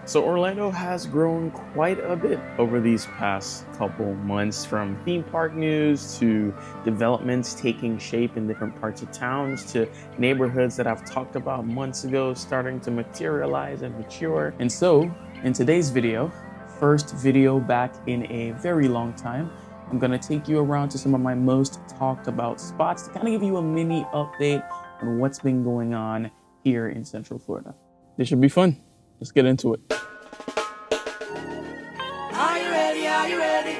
So Orlando has grown quite a bit over these past couple months, from theme park news to developments taking shape in different parts of towns to neighborhoods that I've talked about months ago starting to materialize and mature. And so in today's video, first video back in a very long time, I'm gonna take you around to some of my most talked about spots to kind of give you a mini update on what's been going on here in Central Florida. This should be fun. Let's get into it. Are you ready? Are you ready?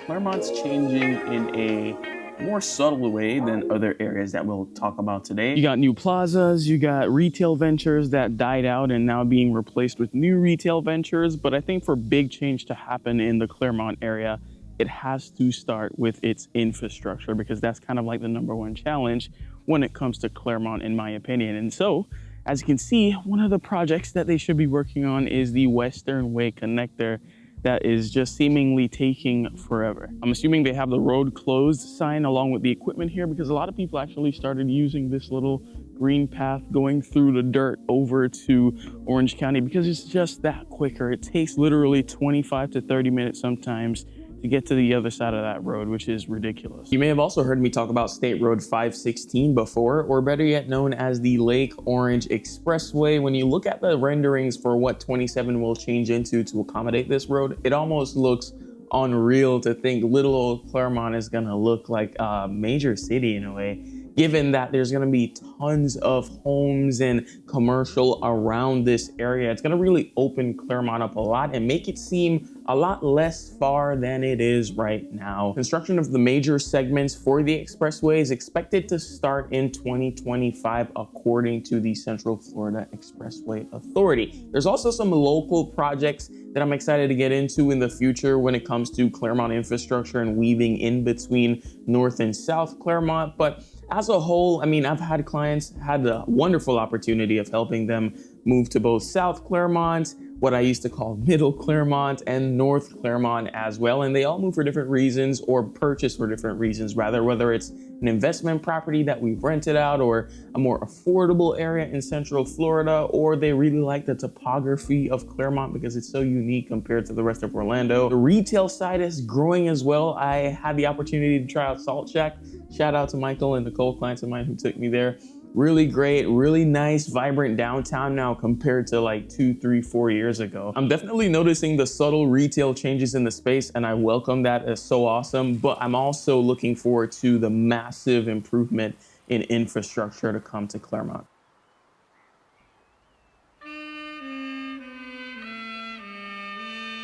Clermont's changing in a more subtle way than other areas that we'll talk about today. You got new plazas, you got retail ventures that died out and now being replaced with new retail ventures. But I think for big change to happen in the Clermont area, it has to start with its infrastructure, because that's kind of like the #1 challenge when it comes to Clermont, in my opinion. And so, as you can see, one of the projects that they should be working on is the Western Way connector that is just seemingly taking forever. I'm assuming they have the road closed sign along with the equipment here, because a lot of people actually started using this little green path going through the dirt over to Orange County because it's just that quicker. It takes literally 25 to 30 minutes sometimes to get to the other side of that road, which is ridiculous. You may have also heard me talk about State Road 516 before, or better yet known as the Lake Orange Expressway. When you look at the renderings for what 27 will change into to accommodate this road, it almost looks unreal to think little old Clermont is gonna look like a major city in a way, given that there's gonna be tons of homes and commercial around this area. It's gonna really open Clermont up a lot and make it seem a lot less far than it is right now. Construction of the major segments for the expressway is expected to start in 2025, according to the Central Florida Expressway Authority. There's also some local projects that I'm excited to get into in the future when it comes to Clermont infrastructure and weaving in between North and South Clermont. But as a whole, I mean, I've had clients had the wonderful opportunity of helping them move to both South Clermont, what I used to call Middle Clermont, and North Clermont as well. And they all move for different reasons, or purchase for different reasons, rather, whether it's an investment property that we've rented out or a more affordable area in Central Florida, or they really like the topography of Clermont because it's so unique compared to the rest of Orlando. The retail side is growing as well. I had the opportunity to try out Salt Shack. Shout out to Michael and Nicole, clients of mine who took me there. Really great, really nice, vibrant downtown now compared to like 2, 3, 4 years ago. I'm definitely noticing the subtle retail changes in the space, and I welcome that. It's so awesome. But I'm also looking forward to the massive improvement in infrastructure to come to Clermont.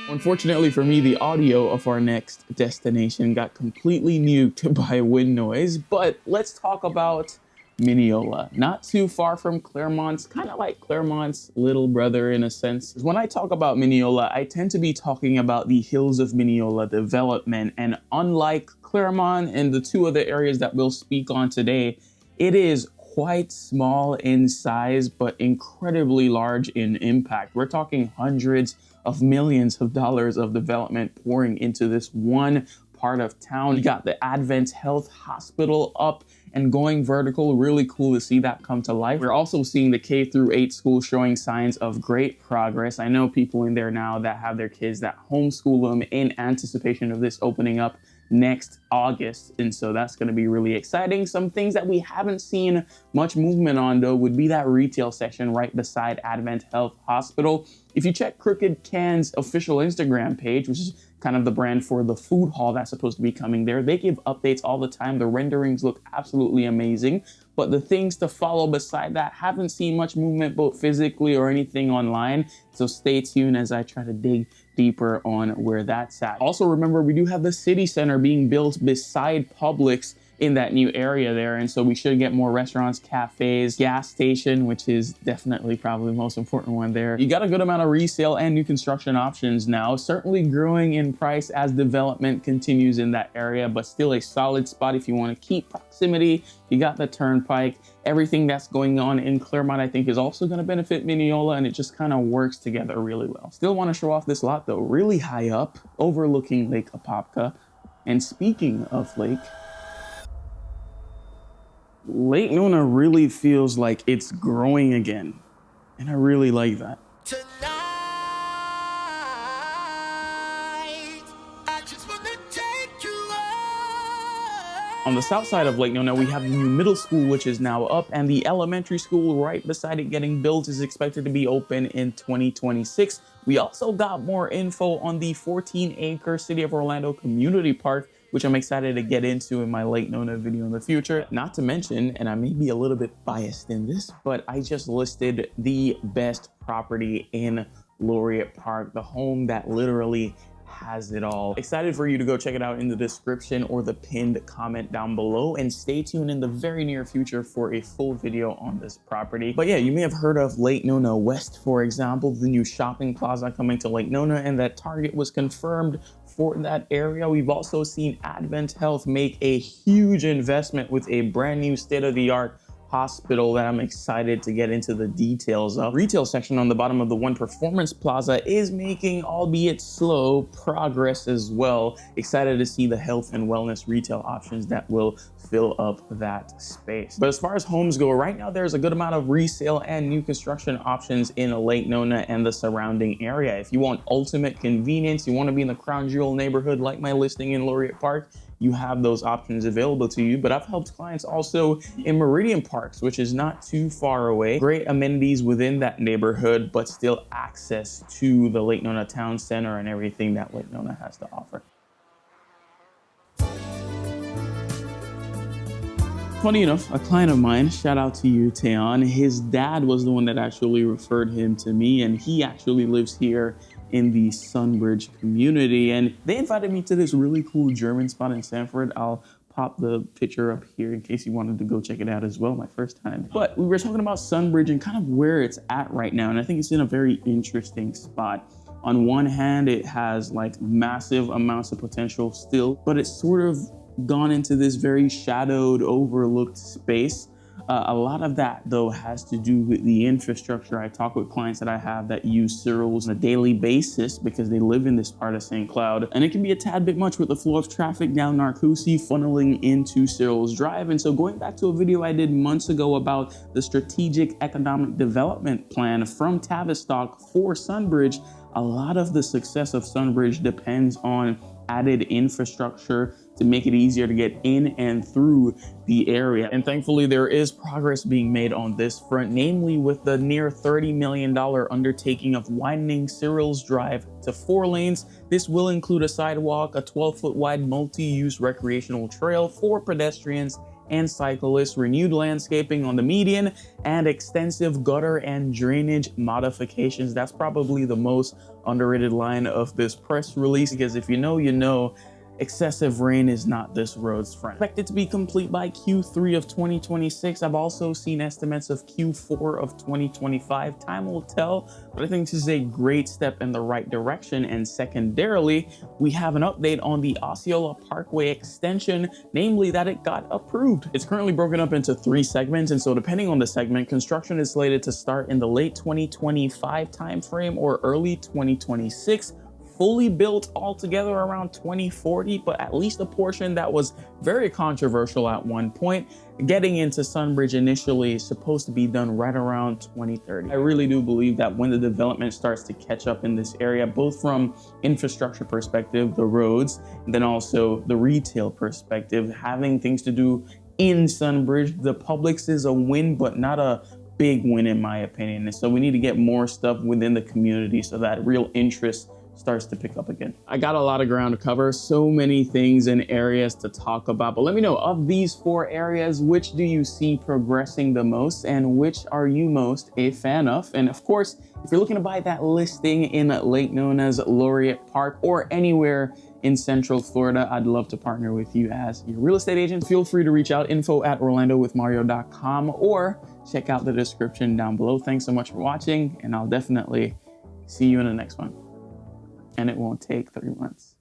Unfortunately for me, the audio of our next destination got completely nuked by wind noise, but let's talk about Minneola. Not too far from Clermont, kind of like Clermont's little brother in a sense. When I talk about Minneola, I tend to be talking about the Hills of Minneola development, and unlike Clermont and the two other areas that we'll speak on today, it is quite small in size, but incredibly large in impact. We're talking hundreds of millions of dollars of development pouring into this one part of town. You got the Advent Health Hospital up and going vertical. Really cool to see that come to life. We're also seeing the K-8 school showing signs of great progress. I know people in there now that have their kids that homeschool them in anticipation of this opening up next August, and so that's going to be really exciting. Some things that we haven't seen much movement on though would be that retail section right beside Advent Health Hospital. If you check Crooked Can's official Instagram page, which is kind of the brand for the food hall that's supposed to be coming there, they give updates all the time. The renderings look absolutely amazing, but the things to follow beside that haven't seen much movement both physically or anything online. So stay tuned as I try to dig deeper on where that's at. Also remember, we do have the city center being built beside Publix in that new area there, and so we should get more restaurants, cafes, gas station, which is definitely probably the most important one there. You got a good amount of resale and new construction options now, certainly growing in price as development continues in that area, but still a solid spot if you want to keep proximity. You got the turnpike. Everything that's going on in Clermont, I think, is also going to benefit Minneola, and it just kind of works together really well. Still want to show off this lot though, really high up, overlooking Lake Apopka. And speaking of lake, Lake Nona really feels like it's growing again, and I really like that. On the south side of Lake Nona, we have the new middle school, which is now up, and the elementary school right beside it getting built is expected to be open in 2026. We also got more info on the 14-acre City of Orlando Community Park, which I'm excited to get into in my Lake Nona video in the future. Not to mention, and I may be a little bit biased in this, but I just listed the best property in Laureate Park, the home that literally has it all. Excited for you to go check it out in the description or the pinned comment down below, and stay tuned in the very near future for a full video on this property. But yeah, you may have heard of Lake Nona West, for example, the new shopping plaza coming to Lake Nona, and that Target was confirmed for that area. We've also seen Advent Health make a huge investment with a brand new state-of-the-art hospital that I'm excited to get into the details of. Retail section on the bottom of the One Performance Plaza is making, albeit slow, progress as well. Excited to see the health and wellness retail options that will fill up that space. But as far as homes go, right now there's a good amount of resale and new construction options in Lake Nona and the surrounding area. If you want ultimate convenience, you want to be in the Crown Jewel neighborhood like my listing in Laureate Park, you have those options available to you. But I've helped clients also in Meridian Parks, which is not too far away. Great amenities within that neighborhood, but still access to the Lake Nona Town Center and everything that Lake Nona has to offer. Funny enough, a client of mine, shout out to you, Teon, his dad was the one that actually referred him to me, and he actually lives here in the Sunbridge community, and they invited me to this really cool German spot in Sanford. I'll pop the picture up here in case you wanted to go check it out as well, my first time. But we were talking about Sunbridge and kind of where it's at right now, and I think it's in a very interesting spot. On one hand, it has like massive amounts of potential still, but it's sort of gone into this very shadowed, overlooked space. A lot of that, though, has to do with the infrastructure. I talk with clients that I have that use Cyril's on a daily basis because they live in this part of St. Cloud, and it can be a tad bit much with the flow of traffic down Narcoossee funneling into Cyril's Drive. And so going back to a video I did months ago about the strategic economic development plan from Tavistock for Sunbridge, a lot of the success of Sunbridge depends on added infrastructure to make it easier to get in and through the area. And thankfully, there is progress being made on this front, namely with the near $30 million undertaking of widening Cyril's Drive to 4 lanes. This will include a sidewalk, a 12-foot wide multi-use recreational trail for pedestrians and cyclists, renewed landscaping on the median, and extensive gutter and drainage modifications. That's probably the most underrated line of this press release, because if you know, you know, excessive rain is not this road's friend. Expected to be complete by Q3 of 2026. I've also seen estimates of Q4 of 2025. Time will tell, but I think this is a great step in the right direction. And secondarily, we have an update on the Osceola Parkway extension, namely that it got approved. It's currently broken up into 3 segments, and so depending on the segment, construction is slated to start in the late 2025 timeframe or early 2026. Fully built altogether around 2040, but at least a portion that was very controversial at one point, getting into Sunbridge initially is supposed to be done right around 2030. I really do believe that when the development starts to catch up in this area, both from infrastructure perspective, the roads, and then also the retail perspective, having things to do in Sunbridge, the Publix is a win, but not a big win in my opinion. And so we need to get more stuff within the community so that real interest starts to pick up again. I got a lot of ground to cover, so many things and areas to talk about, but let me know, of these 4 areas, which do you see progressing the most and which are you most a fan of? And of course, if you're looking to buy that listing in Lake Nona's Laureate Park or anywhere in Central Florida, I'd love to partner with you as your real estate agent. Feel free to reach out, info@orlandowithmario.com, or check out the description down below. Thanks so much for watching, and I'll definitely see you in the next one. And it won't take 3 months.